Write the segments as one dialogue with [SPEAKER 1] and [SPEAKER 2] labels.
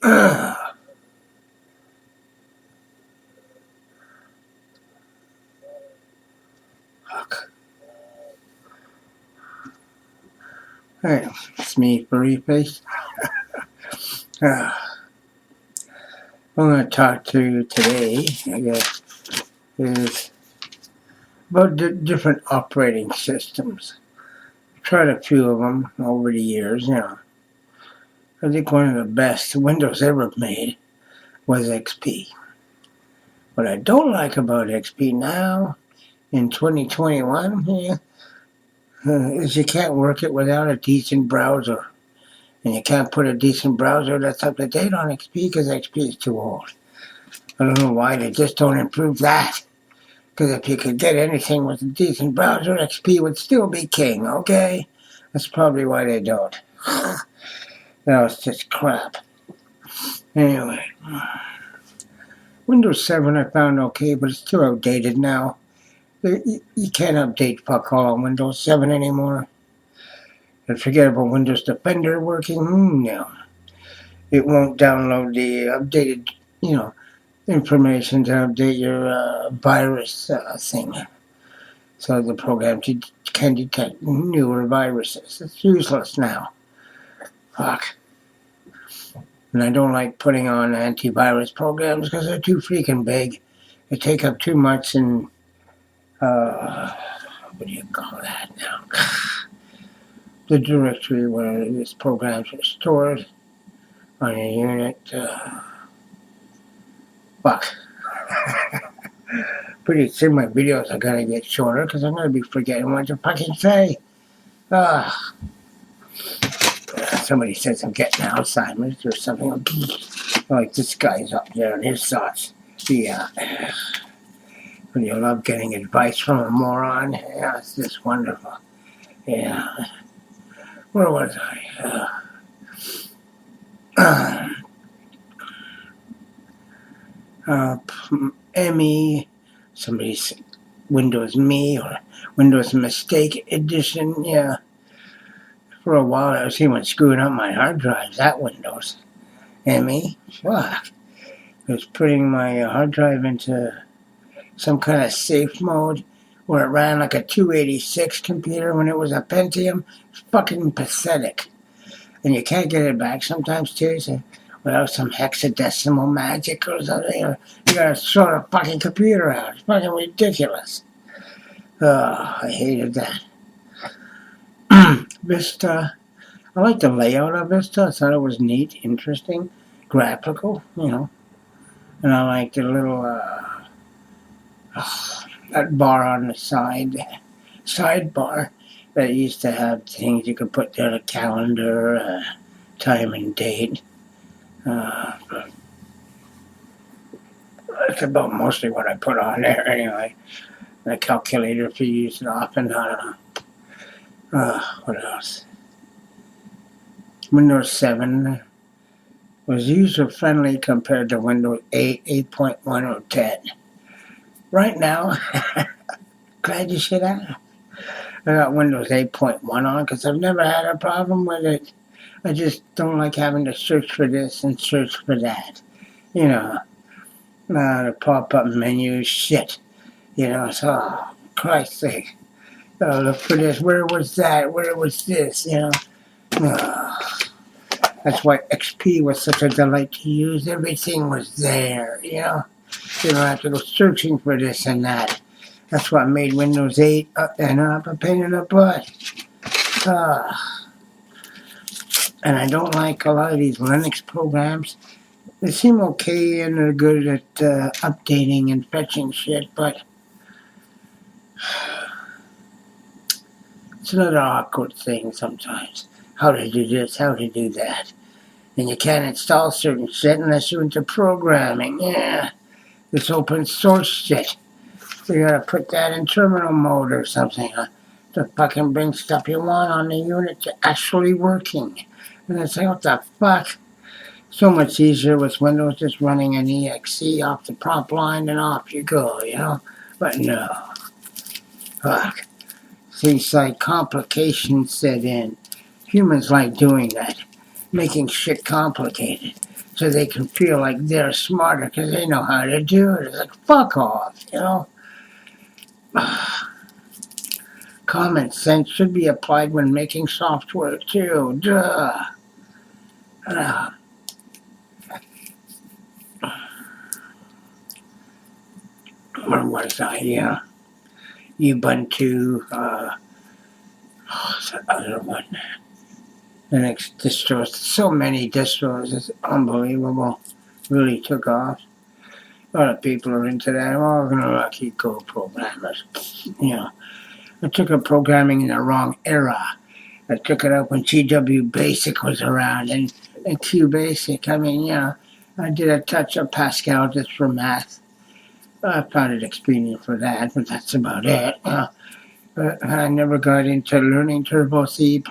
[SPEAKER 1] Fuck. Hey, it's me, Furry Face. I'm going to talk to you today, I guess, is about the different operating systems. I've tried a few of them over the years, I think one of the best Windows ever made was XP. What I don't like about XP now, in 2021, is you can't work it without a decent browser. And you can't put a decent browser that's up to date on XP because XP is too old. I don't know why they just don't improve that. Because if you could get anything with a decent browser, XP would still be king, okay? That's probably why they don't. It's just crap. Anyway, Windows 7 I found okay, but it's too outdated now. You can't update fuck all on Windows 7 anymore. And forget about Windows Defender working. No. It won't download the updated, information to update your virus thing. So the program can detect newer viruses. It's useless now. Fuck. And I don't like putting on antivirus programs because they're too freaking big. They take up too much and, what do you call that now? The directory where these programs are stored on your unit. Fuck. Pretty soon my videos are gonna get shorter because I'm gonna be forgetting what to fucking say. Somebody says I'm getting Alzheimer's or something. Like this guy's up there and his thoughts. Yeah. When you love getting advice from a moron, yeah, it's just wonderful. Yeah. Where was I? ME, somebody's Windows Me or Windows Mistake Edition, yeah. For a while I was even screwing up my hard drives, that Windows. ME, fuck. It was putting my hard drive into some kind of safe mode where it ran like a 286 computer when it was a Pentium. It's fucking pathetic. And you can't get it back sometimes too, so without some hexadecimal magic or something, or you gotta throw the fucking computer out. It's fucking ridiculous. I hated that. Vista, I like the layout of Vista. I thought it was neat, interesting, graphical, and I like the little, that bar on the sidebar that used to have things you could put down, a calendar, time and date. That's about mostly what I put on there anyway. The calculator if you use it often, I don't know. What else? Windows 7 was user-friendly compared to Windows 8, 8.1, or 10. Right now, glad you said that. I got Windows 8.1 on because I've never had a problem with it. I just don't like having to search for this and search for that. The pop-up menu shit. So, Christ's sake. Look for this. Where was that? Where was this? That's why XP was such a delight to use. Everything was there, You don't have to go searching for this and that. That's what made Windows 8 up and up a pain in the butt. And I don't like a lot of these Linux programs. They seem okay and they're good at updating and fetching shit, but it's another awkward thing sometimes. How to do this, how to do that. And you can't install certain shit unless you're into programming. Yeah, this open source shit. So you gotta put that in terminal mode or something to fucking bring stuff you want on the unit to actually working. And it's like, what the fuck? So much easier with Windows just running an exe off the prompt line and off you go, But no. Fuck. Things like complications set in. Humans like doing that. Making shit complicated. so they can feel like they're smarter because they know how to do it. It's like, fuck off, you know? Common sense should be applied when making software, too. Duh. Where was I? Yeah. Ubuntu, what's the other one? The next distros, so many distros, it's unbelievable. Really took off. A lot of people are into that. Oh, we're gonna lucky go programmers. You know, I took up programming in the wrong era. I took it up when GW Basic was around and Q Basic. I mean, you know, I did a touch of Pascal just for math. I found it expedient for that, but that's about it. But I never got into learning Turbo C++.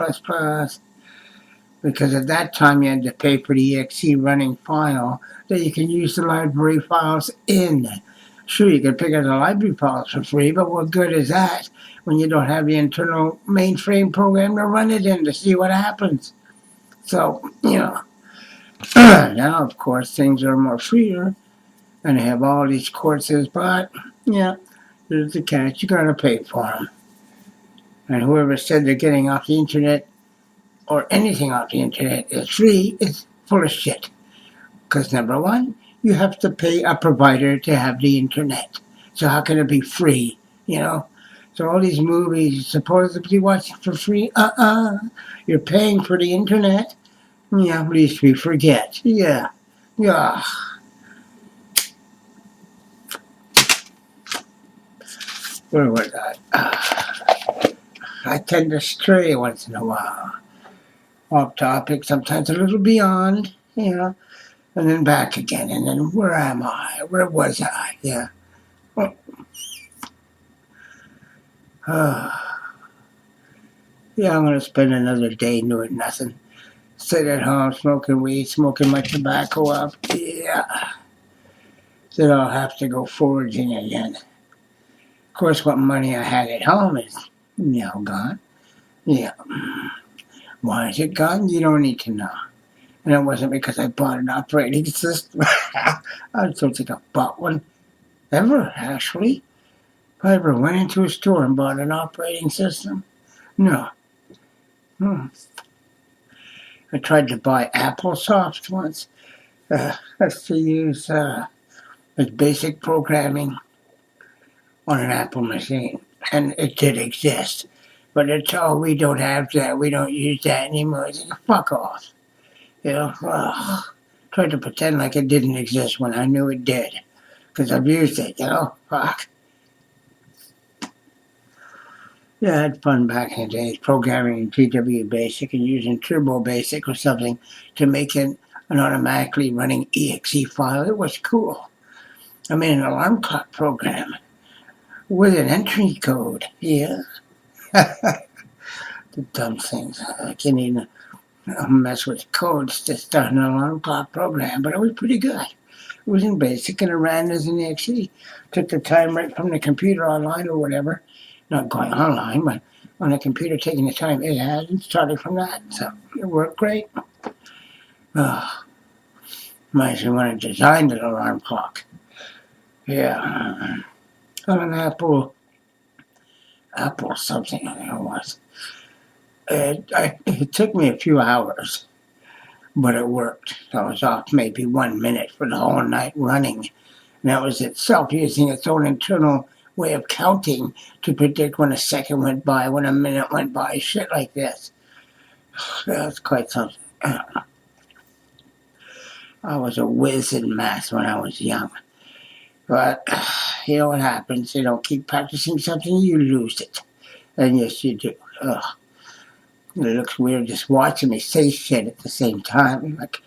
[SPEAKER 1] Because at that time you had to pay for the exe running file that you can use the library files in. Sure, you can pick up the library files for free, but what good is that when you don't have the internal mainframe program to run it in to see what happens? So, you know, now of course things are more freer and they have all these courses, but yeah, there's the catch, you gotta pay for them. And whoever said they're getting off the internet or anything off the internet is free is full of shit. Because number one, you have to pay a provider to have the internet. So how can it be free? You know? So all these movies you're supposedly watching for free, you're paying for the internet. Yeah, at least we forget. Yeah. Yeah. Where was I? I tend to stray once in a while. Off topic, sometimes a little beyond, you know, and then back again, and then where am I? Where was I? Yeah. Yeah, I'm going to spend another day doing nothing. Sit at home, smoking weed, smoking my tobacco up. Yeah. Then I'll have to go foraging again. Of course, what money I had at home is now gone. Yeah. Why is it gone? You don't need to know. And it wasn't because I bought an operating system. I don't think I bought one ever, actually. If I ever went into a store and bought an operating system, no. I tried to buy AppleSoft once. That's to use as basic programming on an Apple machine. And it did exist. But it's, oh, we don't have that. We don't use that anymore. It's like, fuck off. You know, tried to pretend like it didn't exist when I knew it did. Because I've used it, you know? Fuck. Yeah, I had fun back in the days programming in GW Basic and using Turbo Basic or something to make an automatically running exe file. It was cool. I made an alarm clock program with an entry code. Yeah. The dumb things. I can't even mess with codes to start an alarm clock program, but it was pretty good. It was in Basic and it ran as an exe. Took the time right from the computer online or whatever. Not going online, but on a computer taking the time it had and started from that. So it worked great. Reminds me when I designed an alarm clock. Yeah. On an Apple something, I think it was. It took me a few hours, but it worked. I was off maybe 1 minute for the whole night running. And that was itself using its own internal way of counting to predict when a second went by, when a minute went by, shit like this. That's quite something. I was a whiz in math when I was young. But you know what happens? You don't keep practicing something, you lose it. And yes, you do. Ugh. It looks weird just watching me say shit at the same time. Like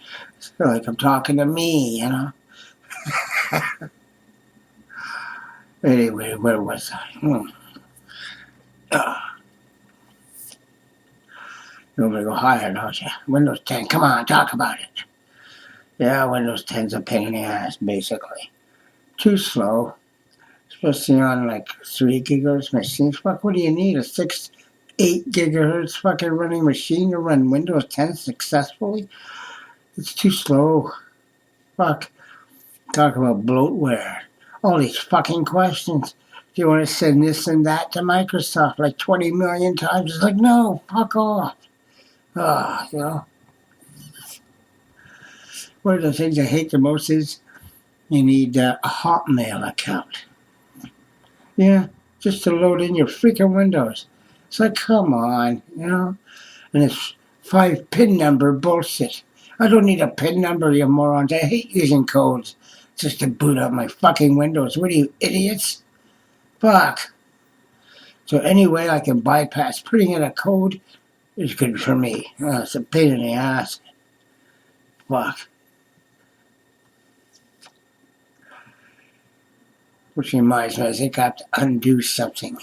[SPEAKER 1] I'm talking to me, you know? Anyway, where was I? You want me to go higher, don't you? Windows 10, come on, talk about it. Yeah, Windows 10's a pain in the ass, basically. Too slow. Especially on like 3 gigahertz machines. Fuck, what do you need? A 8 gigahertz fucking running machine to run Windows 10 successfully? It's too slow. Fuck. Talk about bloatware. All these fucking questions. Do you want to send this and that to Microsoft like 20 million times? It's like, no, fuck off. You know. One of the things I hate the most is you need a Hotmail account. Yeah, just to load in your freaking Windows. It's like, come on, you know? And it's 5 PIN number bullshit. I don't need a PIN number, you morons. I hate using codes just to boot up my fucking Windows. What are you, idiots? Fuck. So any way I can bypass putting in a code is good for me. It's a pain in the ass. Fuck. Which reminds me, I think I have to undo something.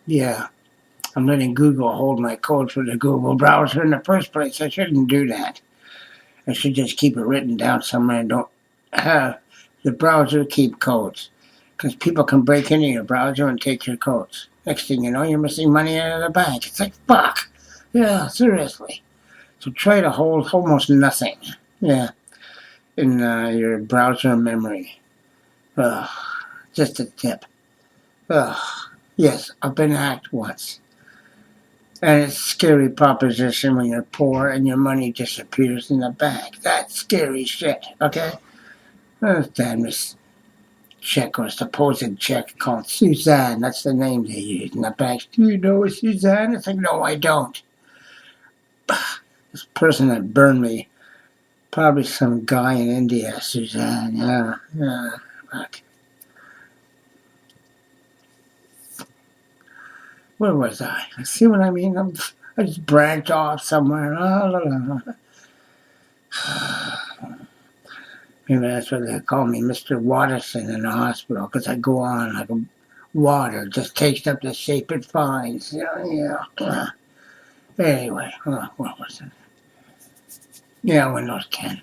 [SPEAKER 1] Yeah. I'm letting Google hold my code for the Google browser in the first place. I shouldn't do that. I should just keep it written down somewhere and don't have the browser keep codes. Because people can break into your browser and take your codes. Next thing you know, you're missing money out of the bank. It's like, fuck. Yeah, seriously. So try to hold almost nothing. Yeah. In your browser memory. Just a tip. Yes, I've been hacked once. And it's a scary proposition when you're poor and your money disappears in the bank. That's scary shit, okay? Damn this check or supposed check called Suzanne. That's the name they use in the bank. Do you know a Suzanne? It's like, no, I don't. This person that burned me, probably some guy in India, Suzanne. Yeah. Fuck. Where was I? See what I mean? I just branched off somewhere. Maybe that's what they call me, Mr. Watterson in the hospital, because I go on like water, just takes up the shape it finds. Yeah. Anyway, what was it? Yeah, Windows 10.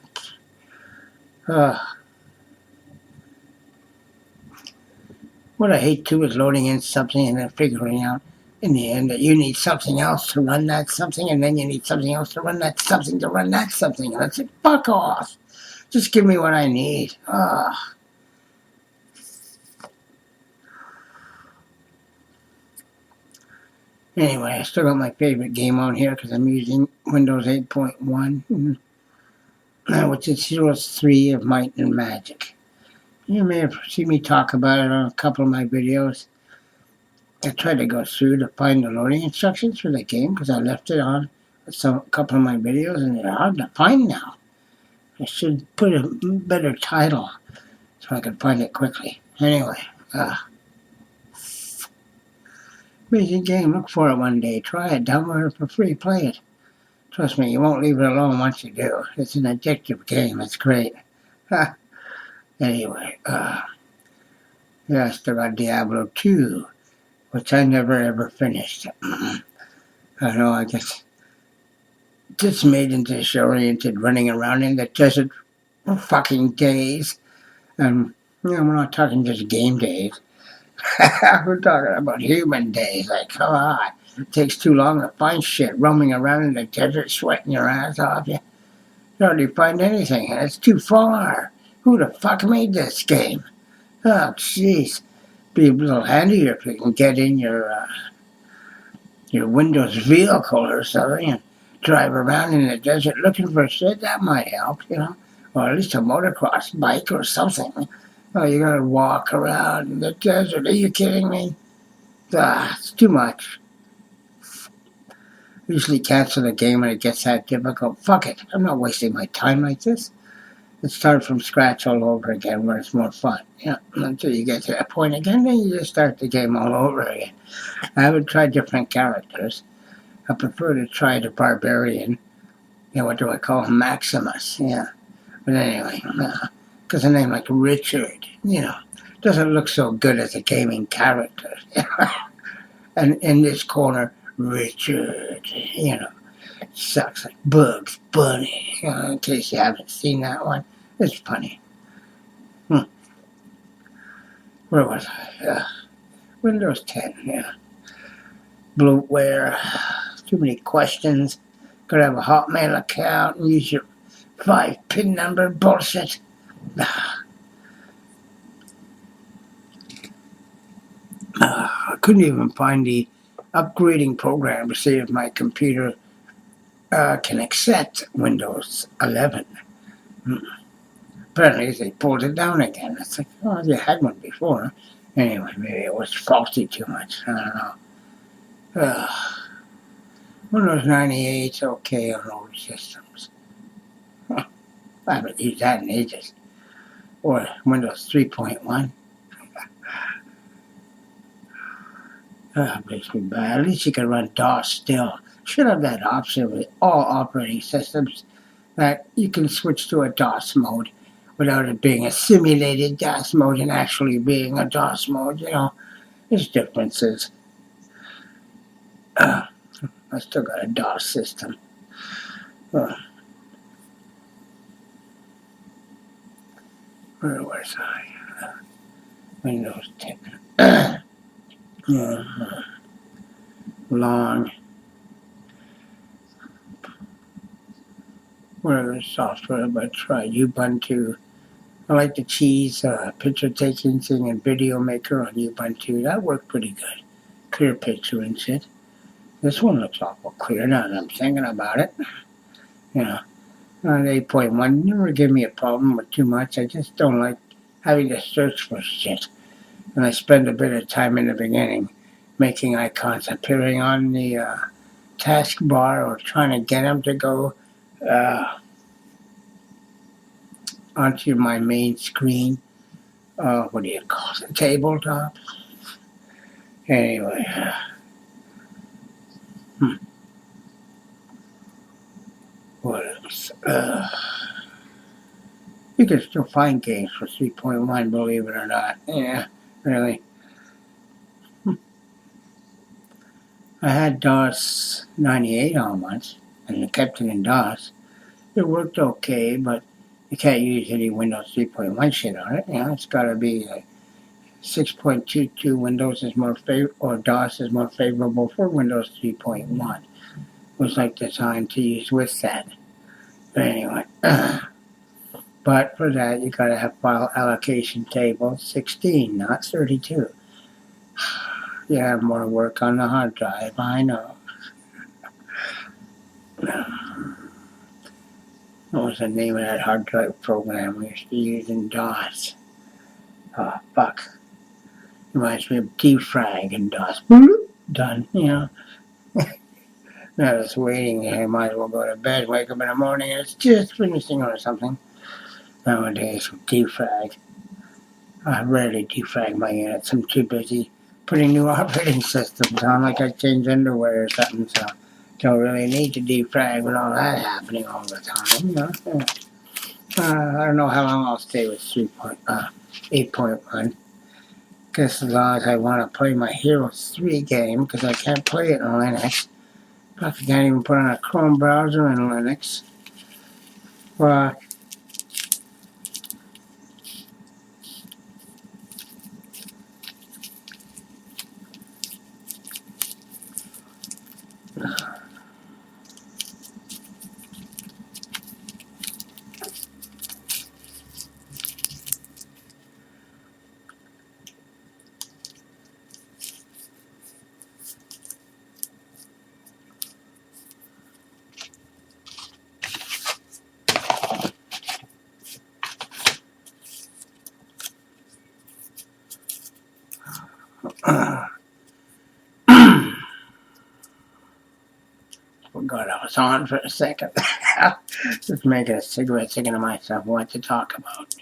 [SPEAKER 1] What I hate too is loading in something and then figuring out in the end that you need something else to run that something, and then you need something else to run that something to run that something. And it's like, fuck off. Just give me what I need. Anyway, I still got my favorite game on here because I'm using Windows 8.1, which is Heroes 3 of Might and Magic. You may have seen me talk about it on a couple of my videos. I tried to go through to find the loading instructions for the game because I left it on a couple of my videos and they're hard to find now. I should put a better title so I can find it quickly. Anyway, amazing game. Look for it one day. Try it. Download it for free. Play it. Trust me, you won't leave it alone once you do. It's an addictive game. It's great. Anyway, I still got Diablo 2, which I never ever finished. I know I just made into disoriented running around in the desert for fucking days. And, we're not talking just game days. We're talking about human days. Like, come on. It takes too long to find shit roaming around in the desert, sweating your ass off. You hardly find anything, and it's too far. Who the fuck made this game? Oh, jeez. Be a little handier if you can get in your Windows vehicle or something and drive around in the desert looking for shit. That might help, or at least a motocross bike or something. Oh, you gotta walk around in the desert. Are you kidding me? It's too much. Usually cancel the game when it gets that difficult. Fuck it. I'm not wasting my time like this. Let's start from scratch all over again where it's more fun. Until you get to that point again, then you just start the game all over again. I haven't tried different characters. I prefer to try the barbarian. What do I call him? Maximus. Yeah. But anyway, because a name like Richard, doesn't look so good as a gaming character. And in this corner, Richard, sucks like Bugs Bunny. In case you haven't seen that one, it's funny. Where was I? Windows 10, yeah. Bloatware, too many questions. Gotta have a Hotmail account and use your 5-pin number bullshit. I couldn't even find the upgrading program to see if my computer can accept Windows 11. Apparently, they pulled it down again. It's like, oh, you had one before. Anyway, maybe it was faulty too much. I don't know. Windows 98's okay on old systems. I haven't used that in ages. Or Windows 3.1. Makes me bad. At least you can run DOS still. Should have that option with all operating systems that you can switch to a DOS mode without it being a simulated DOS mode and actually being a DOS mode. There's differences. I still got a DOS system. Where was I? Windows 10. Long. What other software have I tried? Ubuntu. I like the cheese picture taking thing and video maker on Ubuntu. That worked pretty good. Clear picture and shit. This one looks awful clear now that I'm thinking about it. 8.1 never give me a problem with too much. I just don't like having to search for shit. And I spend a bit of time in the beginning making icons appearing on the taskbar or trying to get them to go onto my main screen. What do you call it? Tabletop? Anyway. What else? You can still find games for 3.1, believe it or not. Yeah, really. I had DOS 98 on once, and I kept it in DOS. It worked okay, but you can't use any Windows 3.1 shit on it. It's got to be 6.22 Windows is more or DOS is more favorable for Windows 3.1. Was like designed to use with that. But anyway, but for that you gotta have file allocation table 16, not 32. You have more work on the hard drive, I know. What was the name of that hard drive program we used to use in DOS? Oh, fuck. Reminds me of defrag in DOS. Done, I was waiting. I might as well go to bed, wake up in the morning, and it's just finishing or something. Nowadays, with defrag. I rarely defrag my units. I'm too busy putting new operating systems on, like I change underwear or something, so don't really need to defrag with all that happening all the time. I don't know how long I'll stay with 8.1. Guess as long as I want to play my Heroes 3 game, because I can't play it on Linux. I can't even put on a Chrome browser in Linux. Well, forgot I was on for a second. Just making a cigarette, thinking to myself what to talk about.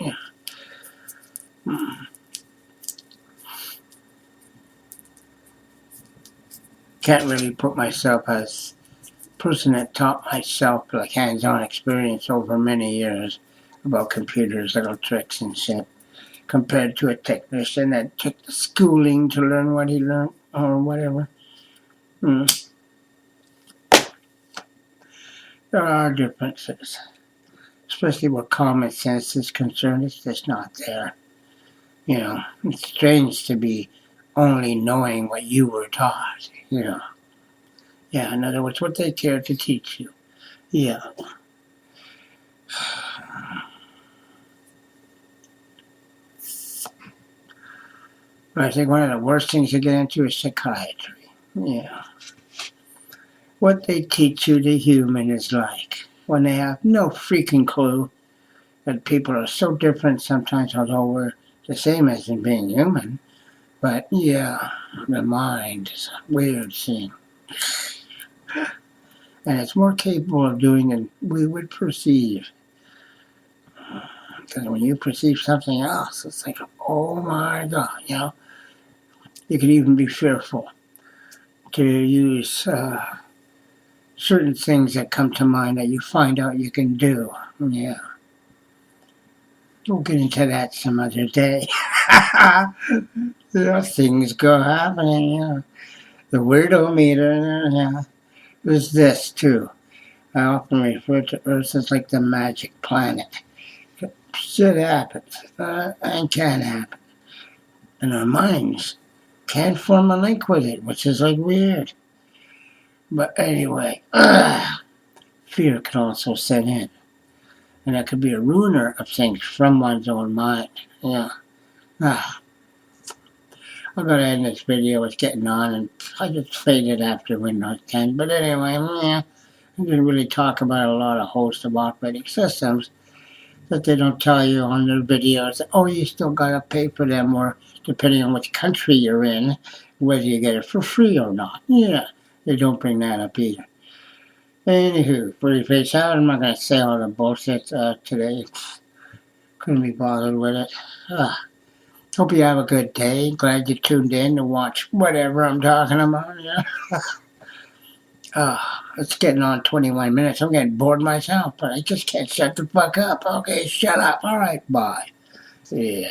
[SPEAKER 1] Can't really put myself as a person that taught myself like hands-on experience over many years about computers, little tricks and shit, compared to a technician that took the schooling to learn what he learned or whatever. There are differences, especially where common sense is concerned. It's just not there. It's strange to be only knowing what you were taught. Yeah, in other words, what they care to teach you. Yeah. I think one of the worst things to get into is psychiatry. Yeah. What they teach you the human is like, when they have no freaking clue that people are so different sometimes, although we're the same as in being human. But yeah, the mind is a weird thing. And it's more capable of doing than we would perceive. Because when you perceive something else, it's like, oh my God, you know. You could even be fearful to use certain things that come to mind that you find out you can do. Yeah. We'll get into that some other day. Things go happening, yeah. The weirdo meter, yeah. There's this too. I often refer to Earth as like the magic planet. Shit happens, and can happen. And our minds can't form a link with it, which is like weird. But anyway, fear can also set in. And that could be a ruiner of things from one's own mind. Yeah. I'm going to end this video with getting on, and I just faded after Windows 10. But anyway, yeah, I didn't really talk about a lot of hosts of operating systems that they don't tell you on their videos. Oh, you still got to pay for them, or depending on which country you're in, whether you get it for free or not. Yeah, they don't bring that up either. Anywho, pretty face out. I'm not going to say all the bullshit today. Couldn't be bothered with it. Hope you have a good day. Glad you tuned in to watch whatever I'm talking about. Yeah. It's getting on 21 minutes. I'm getting bored myself, but I just can't shut the fuck up. Okay, shut up. All right, bye. Yeah.